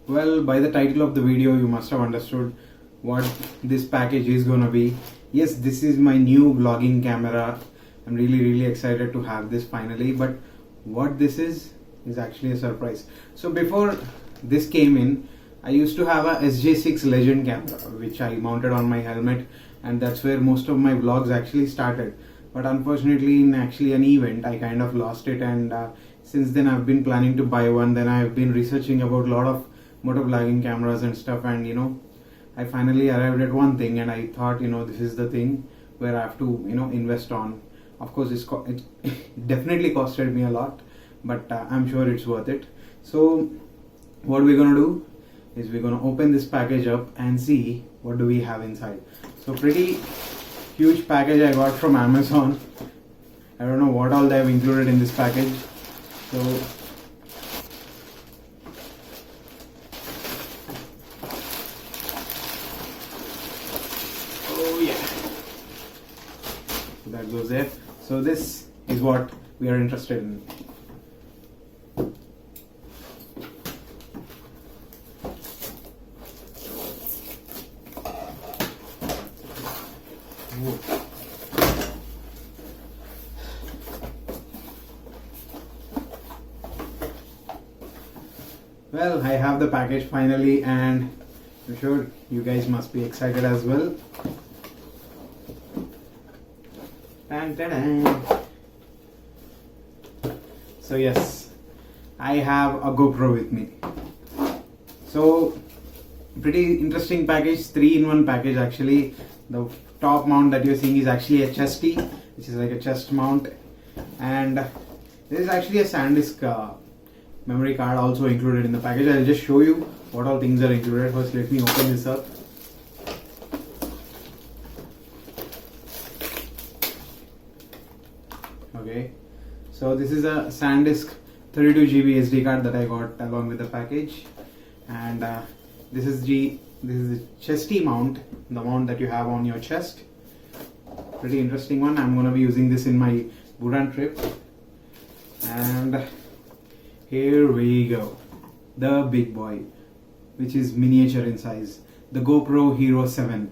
Well, by the title of the video, you must have understood what this package is gonna be. Yes, this is my new vlogging camera. I'm really excited to have this finally, but what this is actually a surprise. So before this came in, I used to have a SJ6 Legend camera which I mounted on my helmet, and that's where most of my vlogs actually started. But unfortunately, in actually an event, I kind of lost it, and since then I've been planning to buy one. Then I've been researching about a lot of motovlogging cameras and stuff, and I finally arrived at one thing, and I thought, this is the thing where I have to invest on. Of course, it definitely costed me a lot, but I'm sure it's worth it. So what we're gonna do is we're gonna open this package up and see what do we have inside. So pretty huge package I got from Amazon. I don't know what all they have included in this package. So oh yeah, so that goes there. So this is what we are interested in. Well, I have the package finally, and I'm sure you guys must be excited as well. Dun, dun, dun. So yes, I have a GoPro with me. So pretty interesting package, 3-in-1 package actually. The top mount that you're seeing is actually a chesty, which is like a chest mount, and there is actually a SanDisk memory card also included in the package. I'll just show you what all things are included. First, let me open this up. Okay, so this is a SanDisk 32 GB SD card that I got along with the package, and this is the chesty mount, the mount that you have on your chest. Pretty interesting one. I'm going to be using this in my Bhutan trip. And here we go, the big boy, which is miniature in size, the GoPro Hero 7.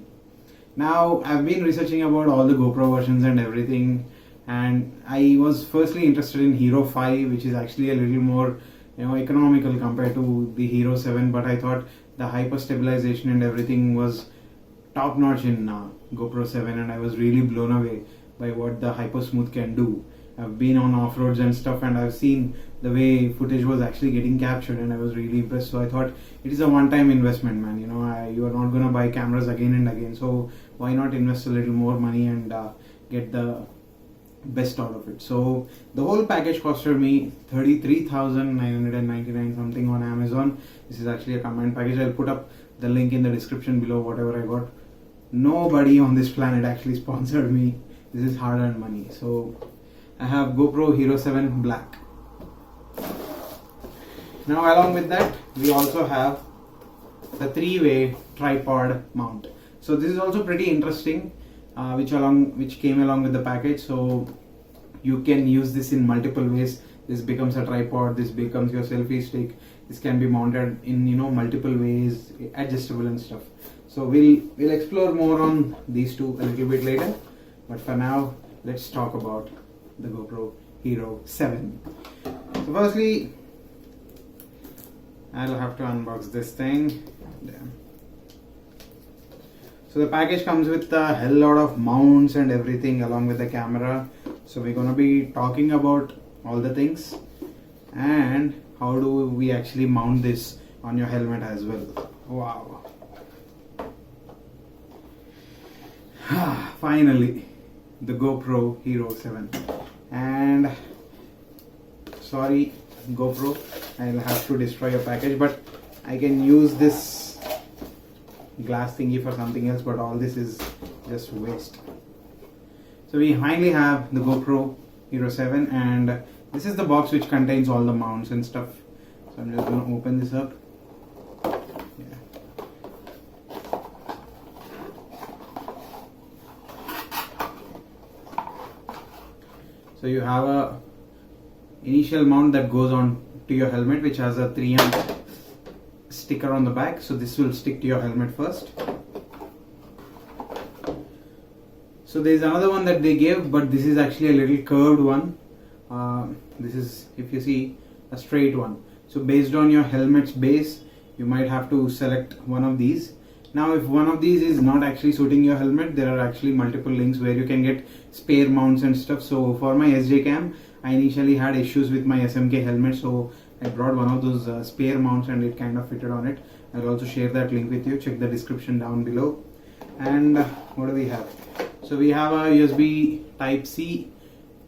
Now I've been researching about all the GoPro versions and everything, and I was firstly interested in Hero 5, which is actually a little more economical compared to the Hero 7, but I thought the hyper stabilization and everything was top notch in GoPro 7, and I was really blown away by what the hyper smooth can do. I've been on off-roads and stuff, and I've seen the way footage was actually getting captured, and I was really impressed. So I thought it is a one-time investment, man. You are not going to buy cameras again and again, so why not invest a little more money and get the best out of it. So the whole package costed me 33,999 something on Amazon. This is actually a combined package. I'll put up the link in the description below, whatever I got. Nobody on this planet actually sponsored me. This is hard-earned money. So I have GoPro Hero 7 Black. Now along with that, we also have the 3-way tripod mount. So this is also pretty interesting, which came along with the package. So you can use this in multiple ways. This becomes a tripod, this becomes your selfie stick. This can be mounted in multiple ways, adjustable and stuff. So we'll explore more on these two a little bit later. But for now, let's talk about the GoPro Hero 7. So firstly, I'll have to unbox this thing. Damn. So the package comes with a hell lot of mounts and everything along with the camera. So we're gonna be talking about all the things and how do we actually mount this on your helmet as well. Wow. Finally, the GoPro Hero 7. And sorry GoPro, I'll have to destroy your package, but I can use this glass thingy for something else, but all this is just waste. So we finally have the GoPro Hero 7, and this is the box which contains all the mounts and stuff. So I'm just going to open this up. So you have a initial mount that goes on to your helmet, which has a 3 amp sticker on the back, so this will stick to your helmet first. So there is another one that they gave, but this is actually a little curved one. This is, if you see, a straight one. So based on your helmet's base, you might have to select one of these. Now if one of these is not actually suiting your helmet, there are actually multiple links where you can get spare mounts and stuff. So for my SJ cam, I initially had issues with my SMK helmet, so I brought one of those spare mounts and it kind of fitted on it. I'll also share that link with you. Check the description down below. And what do we have? So we have a USB Type-C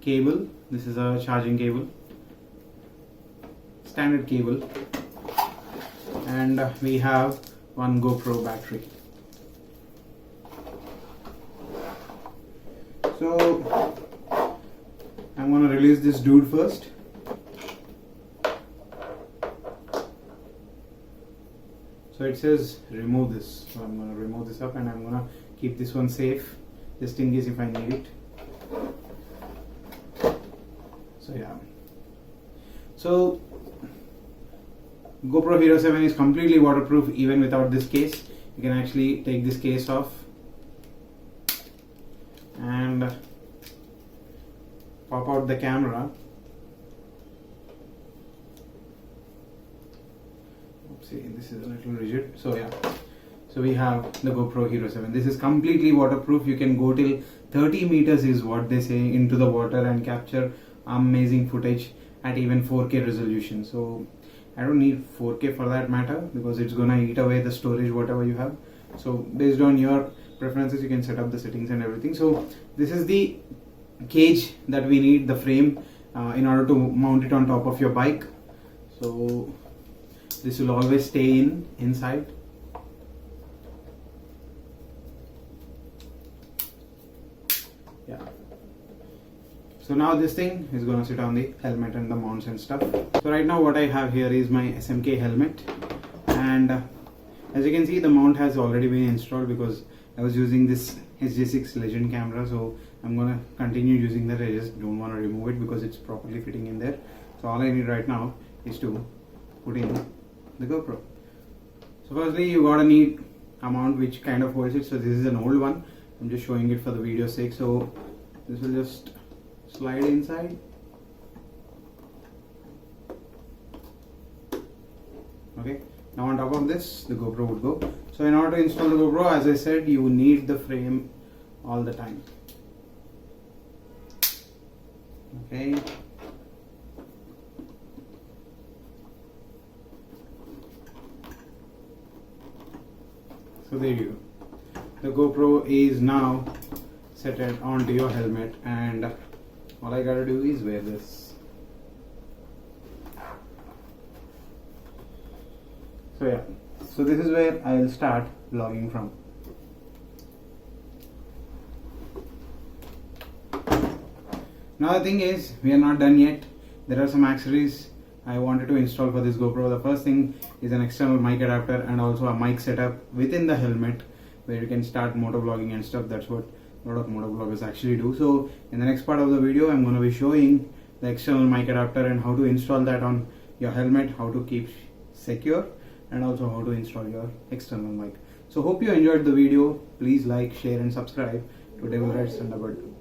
cable. This is a charging cable, standard cable, and we have one GoPro battery. So I'm gonna release this dude first. So it says remove this, so I'm gonna remove this up and I'm gonna keep this one safe just in case if I need it. So yeah, so GoPro Hero 7 is completely waterproof even without this case. You can actually take this case off and pop out the camera. Oopsie, this is a little rigid. So yeah, so we have the GoPro Hero 7. This is completely waterproof. You can go till 30 meters is what they say into the water and capture amazing footage at even 4K resolution. So I don't need 4K for that matter because it's gonna eat away the storage whatever you have. So based on your preferences you can set up the settings and everything. So this is the cage that we need, the frame, in order to mount it on top of your bike. So this will always stay inside. Yeah. So now this thing is going to sit on the helmet and the mounts and stuff. So right now what I have here is my SMK helmet, and as you can see the mount has already been installed because I was using this HJ6 Legend camera, so I'm going to continue using that. I just don't want to remove it because it's properly fitting in there. So all I need right now is to put in the GoPro. So firstly you gotta need a mount which kind of holds it. So this is an old one, I'm just showing it for the video's sake. So this will just slide inside. Okay, now on top of this the GoPro would go. So in order to install the GoPro, as I said, you need the frame all the time. Okay, so there you go. The GoPro is now set it onto your helmet, and all I gotta do is wear this. So yeah, so this is where I'll start vlogging from. Now the thing is, we are not done yet. There are some accessories I wanted to install for this GoPro. The first thing is an external mic adapter and also a mic setup within the helmet where you can start motovlogging and stuff. That's what a lot of motovloggers actually do. So in the next part of the video I'm going to be showing the external mic adapter and how to install that on your helmet, how to keep secure, and also how to install your external mic. So hope you enjoyed the video. Please like, share and subscribe to Devil Rides Thunderbird.